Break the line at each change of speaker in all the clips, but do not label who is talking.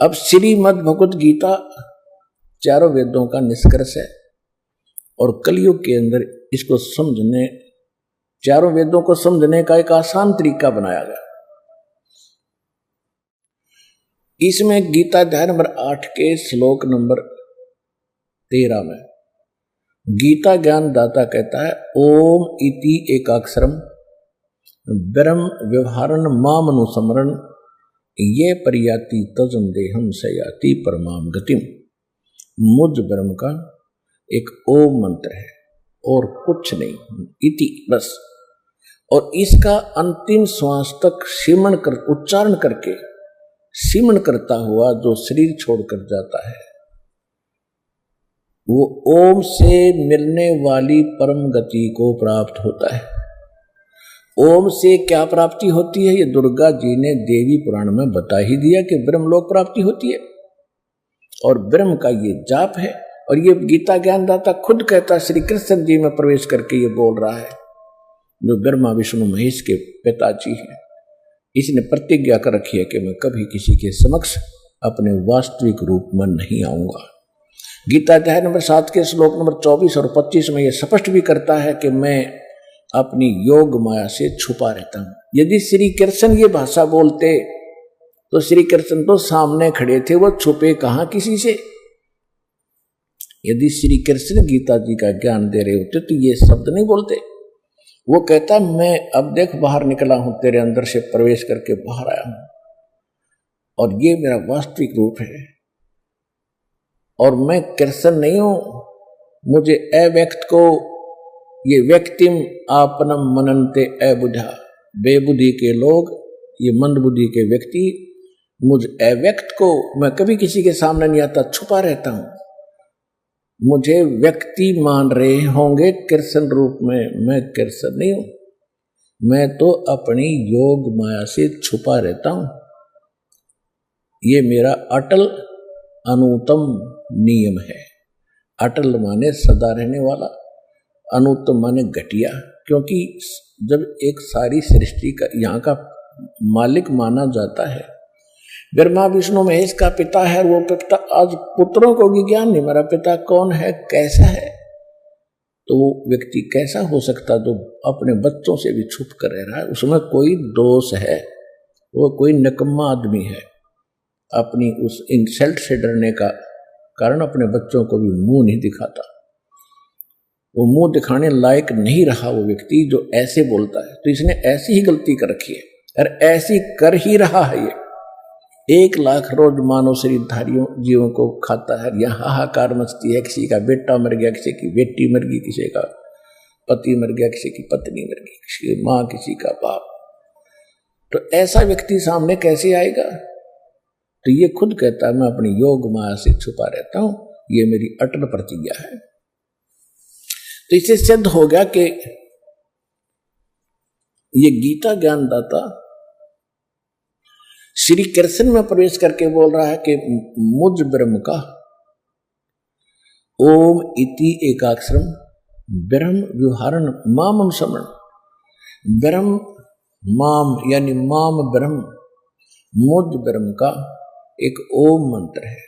अब श्रीमद् भगवत गीता चारों वेदों का निष्कर्ष है और कलयुग के अंदर इसको समझने, चारों वेदों को समझने का एक आसान तरीका बनाया गया। इसमें गीता अध्याय नंबर 8 के श्लोक नंबर 13 में गीता ज्ञान दाता कहता है, ओम इति एकाक्षरम ब्रह्म व्यवहारन मामनुसमरण ये परियाति तजन देहम सयाति परमाम गतिम। मुझ ब्रह्म का एक ओम मंत्र है और कुछ नहीं, इति बस, और इसका अंतिम श्वास तक सिमरण कर उच्चारण करके सिमरण करता हुआ जो शरीर छोड़कर जाता है वो ओम से मिलने वाली परम गति को प्राप्त होता है। ओम से क्या प्राप्ति होती है, ये दुर्गा जी ने देवी पुराण में बता ही दिया कि ब्रह्मलोक प्राप्ति होती है और ब्रह्म का ये जाप है। और ये गीता ज्ञानदाता खुद कहता, श्री कृष्ण जी में प्रवेश करके ये बोल रहा है, जो ब्रह्मा विष्णु महेश के पिताजी हैं। इसने प्रतिज्ञा कर रखी है कि मैं कभी किसी के समक्ष अपने वास्तविक रूप में नहीं आऊंगा। गीता अध्याय नंबर 7 के श्लोक नंबर 24 और 25 में यह स्पष्ट भी करता है कि मैं अपनी योग माया से छुपा रहता हूं। यदि श्री कृष्ण ये भाषा बोलते तो श्री कृष्ण तो सामने खड़े थे, वो छुपे कहां किसी से। यदि श्री कृष्ण गीता जी का ज्ञान दे रहे होते तो ये शब्द नहीं बोलते। वो कहता, मैं अब देख बाहर निकला हूं, तेरे अंदर से प्रवेश करके बाहर आया हूं और ये मेरा वास्तविक रूप है और मैं कृष्ण नहीं हूं। मुझे अव्यक्त को ये व्यक्तिम आपनम मननते अबुझा, बेबुद्धि के लोग, ये मंदबुद्धि के व्यक्ति मुझ अव्यक्त को, मैं कभी किसी के सामने नहीं आता, छुपा रहता हूं। मुझे व्यक्ति मान रहे होंगे कृष्ण रूप में, मैं कृष्ण नहीं हूं, मैं तो अपनी योग माया से छुपा रहता हूं। ये मेरा अटल अनुत्तम नियम है। अटल माने सदा रहने वाला, अनुत्तम माने घटिया, क्योंकि जब एक सारी सृष्टि का यहाँ का मालिक माना जाता है, ब्रह्मा विष्णु महेश का पिता है, वो पिता आज पुत्रों को भी ज्ञान नहीं, मेरा पिता कौन है, कैसा है, तो वो व्यक्ति कैसा हो सकता जो अपने बच्चों से भी छुप कर रह रहा है। उसमें कोई दोष है, वो कोई निकम्मा आदमी है। अपनी उस इंसल्ट से डरने का कारण अपने बच्चों को भी मुंह नहीं दिखाता। वो मुंह दिखाने लायक नहीं रहा वो व्यक्ति जो ऐसे बोलता है। तो इसने ऐसी ही गलती कर रखी है और ऐसी कर ही रहा है। ये 1 लाख रोज मानव शरीरधारियों जीवों को खाता है। यहाँ हाहाकार मचती है, किसी का बेटा मर गया, किसी की बेटी मर गई, किसी का पति मर गया, किसी की पत्नी मर गई, किसी की माँ, किसी का बाप। तो ऐसा व्यक्ति सामने कैसे आएगा? तो ये खुद कहता है, मैं अपनी योग माया से छुपा रहता हूं, ये मेरी अटल प्रतिज्ञा है। तो इससे सिद्ध हो गया कि ये गीता ज्ञानदाता श्री कृष्ण में प्रवेश करके बोल रहा है कि मुझ ब्रह्म का ओम इति एकाक्षरम ब्रह्म व्यवहारन माम अनुसमरण। ब्रह्म माम यानी माम ब्रह्म, मुझ ब्रह्म का एक ओम मंत्र है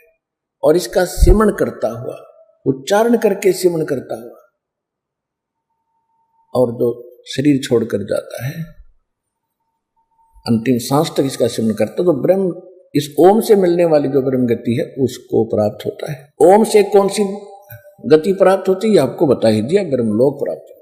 और इसका सिमरण करता हुआ, उच्चारण करके सिमरण करता हुआ, और जो शरीर छोड़कर जाता है अंतिम सांस तक इसका सिमरण करता, तो ब्रह्म, इस ओम से मिलने वाली जो ब्रह्म गति है उसको प्राप्त होता है। ओम से कौन सी गति प्राप्त होती है आपको बता ही दिया, ब्रह्मलोक प्राप्त।